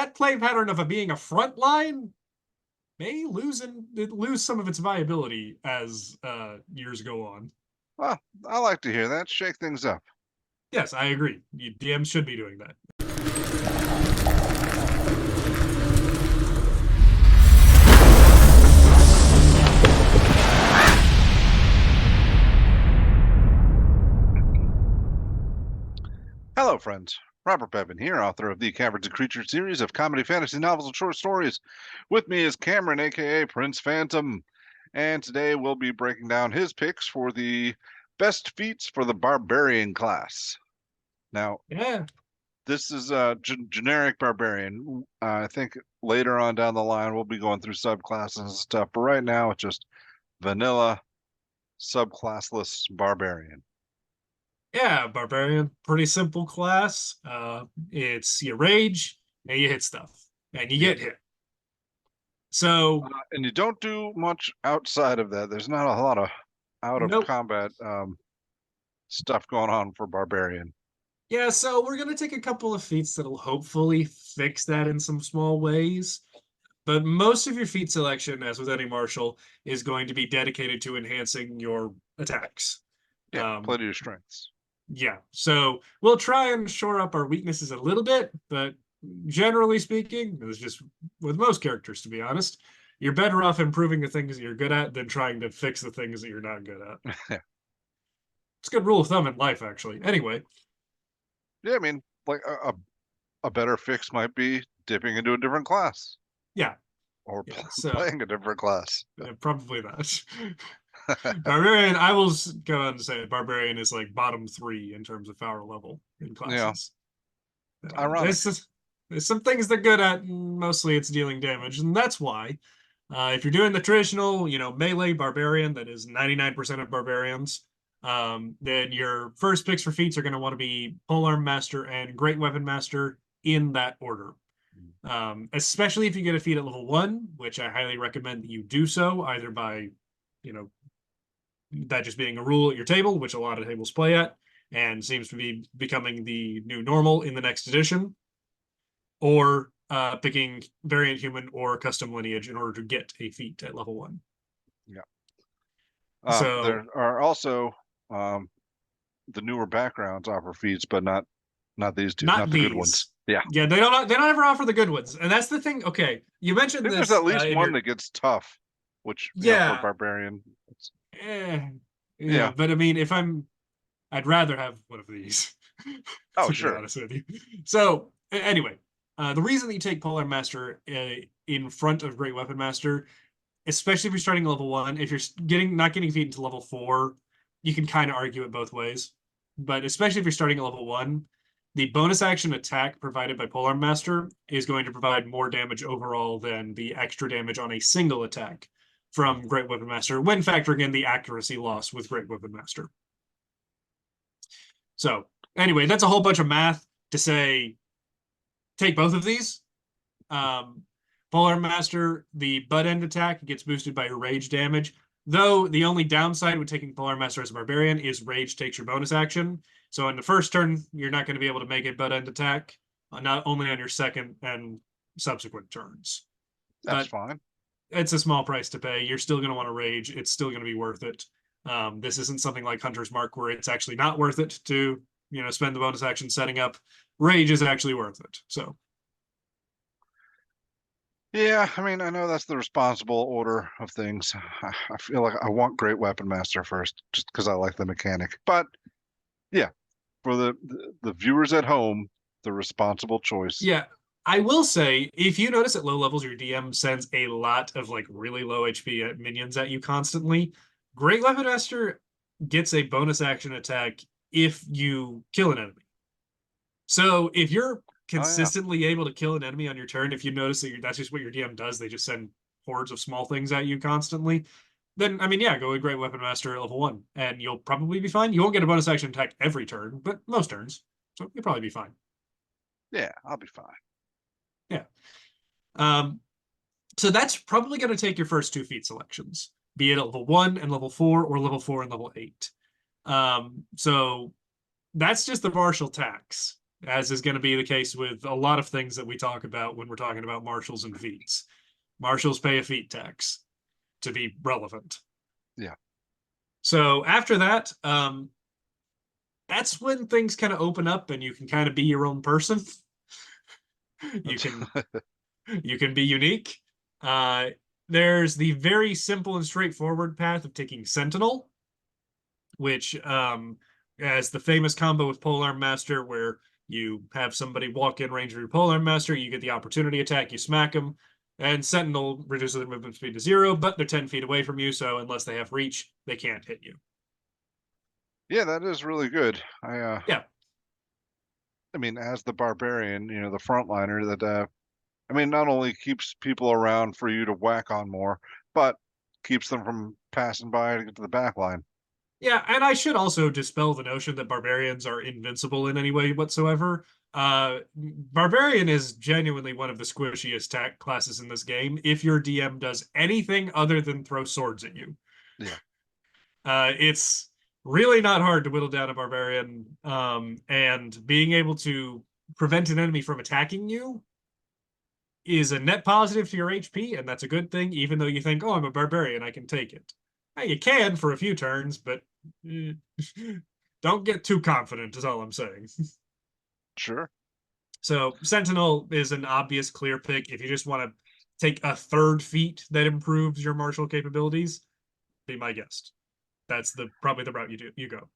that play pattern of being a front line may lose some of its viability as years go on. Well, I like to hear that. Shake things up. Yes, I agree. DMs should be doing that. Hello, friends. Robert Bevan here, author of the Caverns Creatures series of comedy, fantasy novels, and short stories. With me is Cameron, aka Prince Phantom, and today we'll be breaking down his picks for the best feats for the Barbarian class. Now, Yeah, this is a generic Barbarian. I think later on down the line we'll be going through subclasses and stuff, but right now it's just vanilla, subclassless Barbarian. yeah, Barbarian, pretty simple class. It's you rage and you hit stuff, and you get hit. So, and you don't do much outside of that. There's not a lot of out of nope. combat stuff going on for Barbarian. Yeah, so we're gonna take a couple of feats that'll hopefully fix that in some small ways. But most of your feat selection, as with any martial, is going to be dedicated to enhancing your attacks. Yeah, play to your strengths. Yeah, so we'll try and shore up our weaknesses a little bit, but generally speaking, it's just with most characters, to be honest, you're better off improving the things that you're good at than trying to fix the things that you're not good at. It's a good rule of thumb in life, actually. Anyway. Yeah, I mean, like a better fix might be dipping into a different class. Yeah. Or playing a different class. Yeah, probably that. Barbarian, I will go on to say Barbarian is like bottom 3 in terms of power level in classes. Yeah. Ironic. There's some things they're good at, and mostly it's dealing damage, and that's why. If you're doing the traditional, melee Barbarian, that is 99% of Barbarians, then your first picks for feats are going to want to be Polearm Master and Great Weapon Master in that order. Especially if you get a feat at level 1, which I highly recommend that you do so, either by, that just being a rule at your table, which a lot of tables play at, and seems to be becoming the new normal in the next edition, or picking Variant Human or Custom Lineage in order to get a feat at level 1. Yeah. So there are also the newer backgrounds offer feats, but not these two, not the good ones. Yeah, they don't ever offer the good ones, and that's the thing. Okay, you mentioned this. There's at least one that gets tough, which for Barbarian. Yeah, but I mean, I'd rather have one of these. Oh, sure. Be honest with you. So anyway, the reason that you take Polearm Master in front of Great Weapon Master, especially if you're starting level 1, if you're not getting feat into level 4, you can kind of argue it both ways. But especially if you're starting at level 1, the bonus action attack provided by Polearm Master is going to provide more damage overall than the extra damage on a single attack from Great Weapon Master, when factoring in the accuracy loss with Great Weapon Master. So anyway, that's a whole bunch of math to say, take both of these. Polearm Master, the butt end attack gets boosted by your rage damage, though the only downside with taking Polearm Master as a Barbarian is rage takes your bonus action. So in the first turn, you're not going to be able to make a butt end attack, not only on your second and subsequent turns. That's fine. It's a small price to pay. You're still going to want to rage. It's still going to be worth it. This isn't something like Hunter's Mark where it's actually not worth it to, spend the bonus action setting up. Rage is actually worth it. So. Yeah, I mean, I know that's the responsible order of things. I feel like I want Great Weapon Master first, just because I like the mechanic. But yeah, for the viewers at home, the responsible choice. Yeah, I will say, if you notice at low levels, your DM sends a lot of really low HP minions at you constantly. Great Weapon Master gets a bonus action attack if you kill an enemy. So if you're consistently able to kill an enemy on your turn, if you notice that that's just what your DM does, they just send hordes of small things at you constantly, then, I mean, yeah, go with Great Weapon Master at level 1, and you'll probably be fine. You won't get a bonus action attack every turn, but most turns, so you'll probably be fine. Yeah, I'll be fine. Yeah. So that's probably going to take your first 2 feat selections, be it at level 1 and level 4, or level 4 and level 8. So that's just the martial tax. as is going to be the case with a lot of things that we talk about when we're talking about marshals and feats. Marshals pay a feat tax to be relevant. Yeah. So after that, that's when things kind of open up and you can kind of be your own person. You can you can be unique. Uh, there's the very simple and straightforward path of taking Sentinel, which has the famous combo with Polearm Master, where you have somebody walk in range of your Polearm Master, you get the opportunity attack, you smack them, and Sentinel reduces their movement speed to 0, but they're 10 feet away from you, so unless they have reach, they can't hit you. Yeah, that is really good. Yeah, I mean, as the barbarian, the frontliner, that I mean, not only keeps people around for you to whack on more, but keeps them from passing by to get to the back line. yeah, and I should also dispel the notion that barbarians are invincible in any way whatsoever. Barbarian is genuinely one of the squishiest tech classes in this game if your DM does anything other than throw swords at you. Yeah. It's really not hard to whittle down a barbarian, and being able to prevent an enemy from attacking you is a net positive to your HP, and that's a good thing, even though you think, oh, I'm a barbarian, I can take it. You can for a few turns, but don't get too confident, is all I'm saying. Sure. So, Sentinel is an obvious clear pick. If you just want to take a third feat that improves your martial capabilities, be my guest. That's probably the route you go.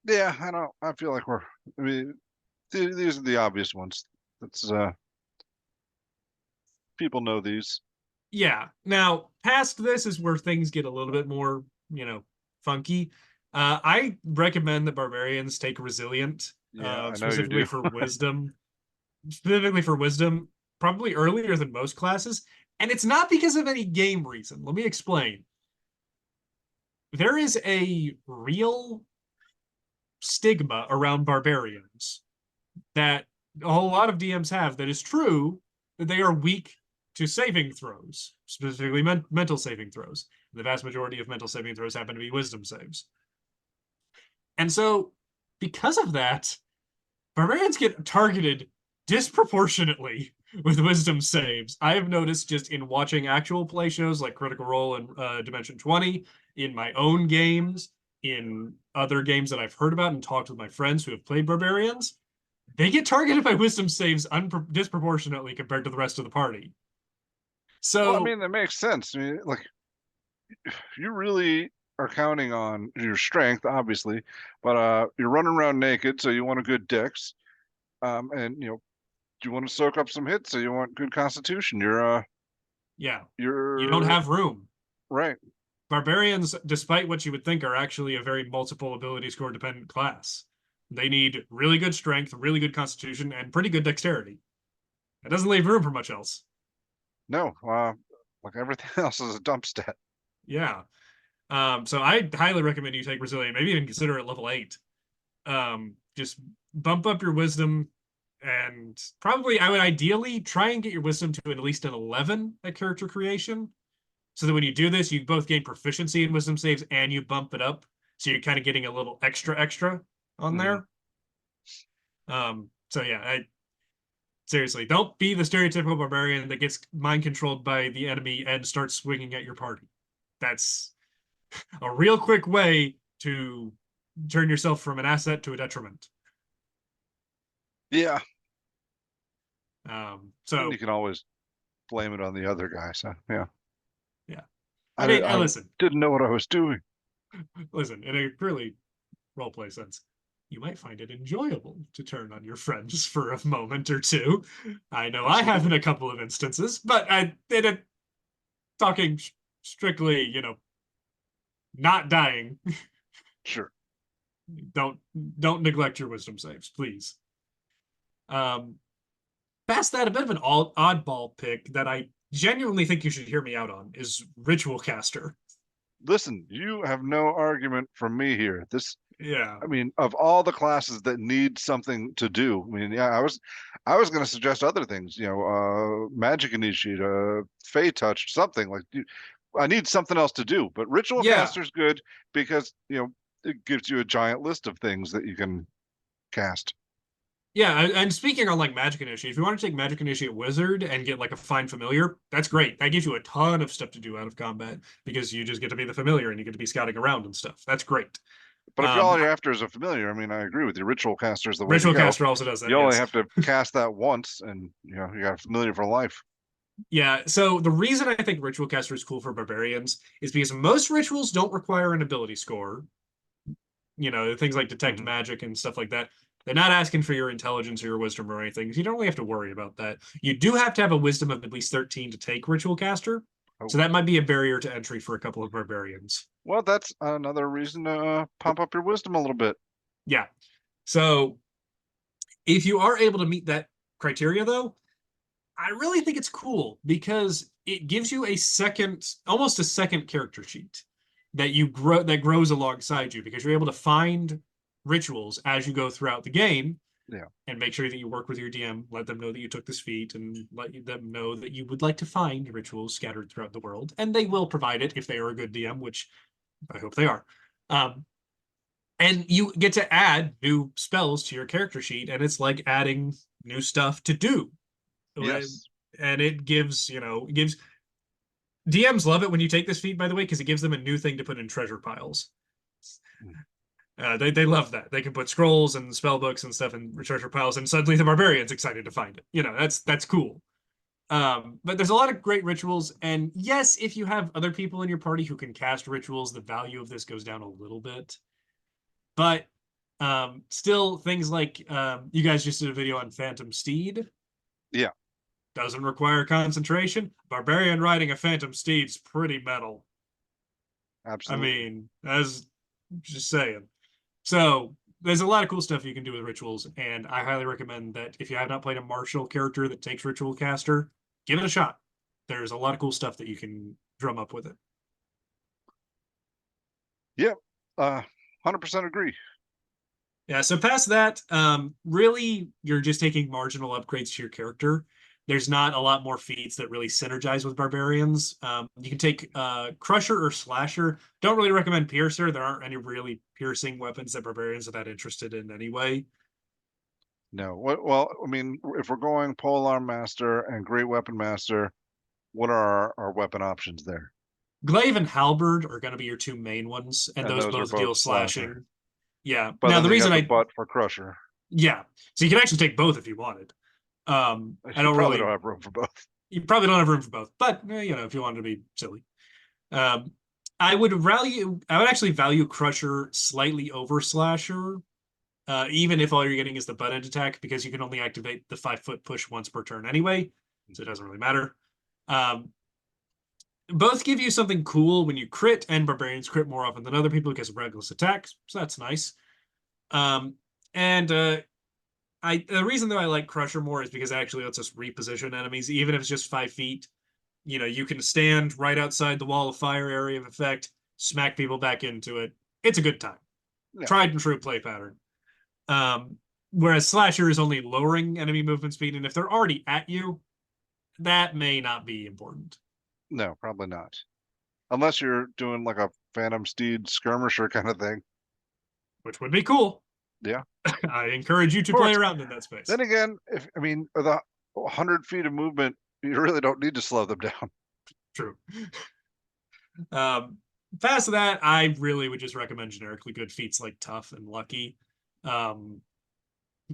Yeah, I feel like I mean, these are the obvious ones. That's people know these. Yeah. Now, past this is where things get a little bit more, funky. I recommend that barbarians take resilient, Yeah, I know you specifically do. for wisdom, specifically for wisdom, probably earlier than most classes. And it's not because of any game reason. Let me explain. There is a real stigma around barbarians that a whole lot of DMs have that is true that they are weak to saving throws, specifically mental saving throws. The vast majority of mental saving throws happen to be wisdom saves. And so, because of that, barbarians get targeted disproportionately with wisdom saves. I have noticed just in watching actual play shows like Critical Role and Dimension 20, in my own games, in other games that I've heard about and talked with my friends who have played barbarians, they get targeted by wisdom saves disproportionately compared to the rest of the party. Well, I So, mean, that makes sense. I mean, like you really are counting on your strength, obviously, but you're running around naked, so you want a good dex. And you want to soak up some hits, so you want good constitution. yeah, you don't You're have room. right. Barbarians, despite what you would think, are actually a very multiple ability score dependent class. They need really good strength, really good constitution, and pretty good dexterity. It doesn't leave room for much else. No, like everything else is a dump stat. Yeah. So I highly recommend you take Resilient, maybe even consider it level 8. Just bump up your wisdom, and probably I would ideally try and get your wisdom to at least an 11 at character creation, so that when you do this, you both gain proficiency in wisdom saves and you bump it up. So you're kind of getting a little extra on Hmm. there. So yeah, seriously, don't be the stereotypical barbarian that gets mind controlled by the enemy and starts swinging at your party. That's a real quick way to turn yourself from an asset to a detriment. Yeah, and you So can always blame it on the other guy. So yeah, yeah, I I did, mean, I listen, didn't know what I was doing. listen, in a purely role play sense, you might find it enjoyable to turn on your friends for a moment or two. I know I have in Absolutely. a couple of instances, but I did it talking strictly, not dying. Sure. don't don't neglect your wisdom saves, please. Um, Past that, a bit of an oddball pick that I genuinely think you should hear me out on is Ritual Caster. Listen, you have no argument from me here. Yeah, I mean, of all the classes that need something to do, I mean, yeah, I was going to suggest other things. Magic Initiate, Fey Touch, something like. I need something else to do, but Ritual yeah, Caster's good because it gives you a giant list of things that you can cast. Yeah, and speaking on like Magic Initiate, if you want to take Magic Initiate Wizard and get like a Find Familiar, that's great. That gives you a ton of stuff to do out of combat because you just get to be the familiar and you get to be scouting around and stuff. That's great. But if Um, all you're after is a familiar, I mean, I agree with you. Ritual caster is the way to Ritual go. Caster also does that, You only yes. have to cast that once, and you got a familiar for life. Yeah, so the reason I think Ritual Caster is cool for Barbarians is because most rituals don't require an ability score. Things like Detect Hmm. Magic and stuff like that. They're not asking for your intelligence or your wisdom or anything. You don't really have to worry about that. You do have to have a wisdom of at least 13 to take Ritual Caster. Oh, So that might be a barrier to entry for a couple of Barbarians. well, that's another reason to pump up your wisdom a little bit. Yeah. So if you are able to meet that criteria, though, I really think it's cool because it gives you almost a second character sheet that grows alongside you because you're able to find rituals as you go throughout the game Yeah. and make sure that you work with your DM, let them know that you took this feat, and let them know that you would like to find rituals scattered throughout the world, and they will provide it if they are a good DM, which I hope they are. Um, and you get to add new spells to your character sheet, and it's like adding new stuff to do, Yes. and it gives DMs love it when you take this feat, by the way, because it gives them a new thing to put in treasure piles. Mm. They love that. They can put scrolls and spell books and stuff in treasure piles, and suddenly the barbarian's excited to find it. That's cool. But there's a lot of great rituals, and yes, if you have other people in your party who can cast rituals, the value of this goes down a little bit. But still, things like you guys just did a video on Phantom Steed. Yeah. Doesn't require concentration. Barbarian riding a Phantom Steed's pretty metal. I Absolutely. mean, as just saying. So there's a lot of cool stuff you can do with rituals, and I highly recommend that if you have not played a martial character that takes ritual caster, give it a shot. There's a lot of cool stuff that you can drum up with it. Yep. 100% agree. Yeah, so past that, really you're just taking marginal upgrades to your character. There's not a lot more feats that really synergize with barbarians. You can take Crusher or Slasher. Don't really recommend Piercer. There aren't any really piercing weapons that barbarians are that interested in anyway. No. Well, I mean, if we're going Polearm Master and Great Weapon Master, what are our weapon options there? Glaive and Halberd are going to be your two main ones, and And those those are both both deal slasher. slashing. Yeah. But Now then the you got reason the I butt for Crusher. yeah, so you can actually take both if you wanted. I You don't probably don't really. have room for both. You probably don't have room for both, but if you wanted to be silly, um, I would actually value Crusher slightly over Slasher, even if all you're getting is the butt end attack, because you can only activate the 5 foot push once per turn anyway, so it doesn't really matter. Um, Both give you something cool when you crit, and barbarians crit more often than other people because of reckless attacks, so that's nice. Um, and I the reason that I like Crusher more is because it actually lets us reposition enemies, even if it's just 5 feet. You can stand right outside the wall of fire area of effect, smack people back into it. It's a good time. Yeah. Tried and true play pattern. Um, Whereas Slasher is only lowering enemy movement speed, and if they're already at you, that may not be important. No, probably not. Unless you're doing like a Phantom Steed skirmisher kind of thing. Which would be cool. Yeah. I encourage you Of to play course. around in that space. Then again, if I mean the 100 feet of movement, you really don't need to slow them down. True. Um, Past that, I really would just recommend generically good feats like Tough and Lucky. Um,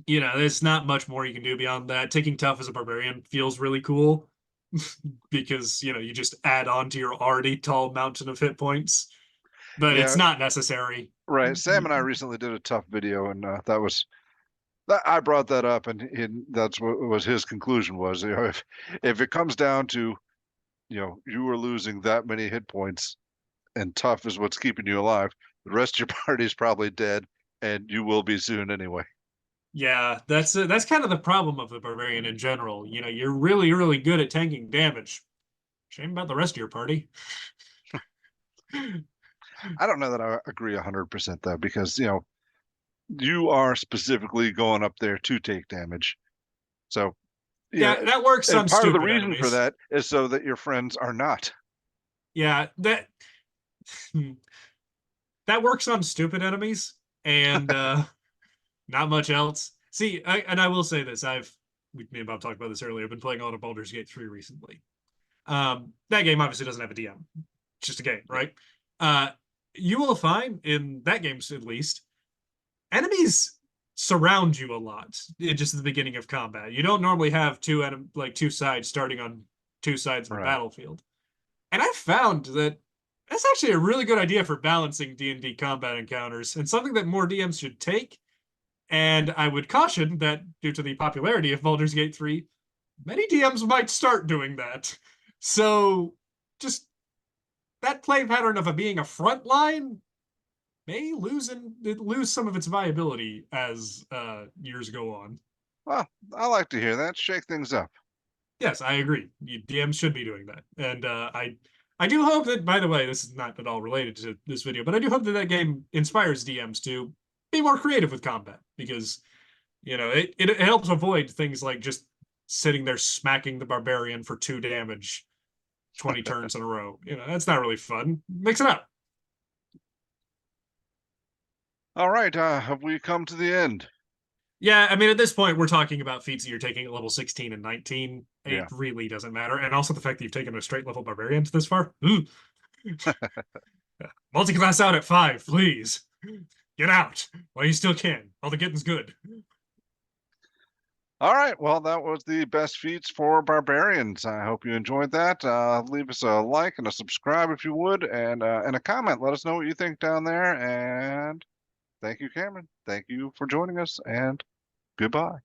there's not much more you can do beyond that. Taking Tough as a barbarian feels really cool because, you just add on to your already tall mountain of hit points, but it's Yeah, not necessary. right. Sam and I recently did a tough video, and that was I brought that up, and that's what was his conclusion was, if it comes down to you are losing that many hit points, and tough is what's keeping you alive, the rest of your party is probably dead, and you will be soon anyway. Yeah, that's kind of the problem of the barbarian in general. You're really, really good at tanking damage. Shame about the rest of your party. I don't know that I agree 100% though, because you are specifically going up there to take damage. So yeah, Yeah, that works and on part of the stupid reason for enemies. that is so that your friends are not. Yeah, that works on stupid enemies and not much else. See, I will say this: me and Bob talked about this earlier. I've been playing a lot of Baldur's Gate 3 recently. That game obviously doesn't have a DM; it's just a game, Yeah. right? Uh, you will find in that game, at least, enemies surround you a lot. Just at the beginning of combat, you don't normally have two sides starting on two sides of the Right. battlefield. And I found that that's actually a really good idea for balancing D&D combat encounters and something that more DMs should take. And I would caution that due to the popularity of Baldur's Gate 3, many DMs might start doing that. So just that play pattern of being a front line may lose some of its viability as years go on. Well, I like to hear that. Shake things up. Yes, I agree. DMs should be doing that, and I do hope that. By the way, this is not at all related to this video, but I do hope that that game inspires DMs to be more creative with combat because it helps avoid things like just sitting there smacking the barbarian for 2 damage 20 turns in a row. That's not really fun. Mix it up. All right, have we come to the end? Yeah, I mean, at this point, we're talking about feats that you're taking at level 16 and 19. It Yeah. really doesn't matter. And also the fact that you've taken a straight level barbarian this far. Multi-class out at 5, please. Get out while you still can. While the getting's good. All right, well, that was the best feats for barbarians. I hope you enjoyed that. Leave us a like and a subscribe if you would, and a comment. Let us know what you think down there. And thank you, Cameron. Thank you for joining us, and goodbye.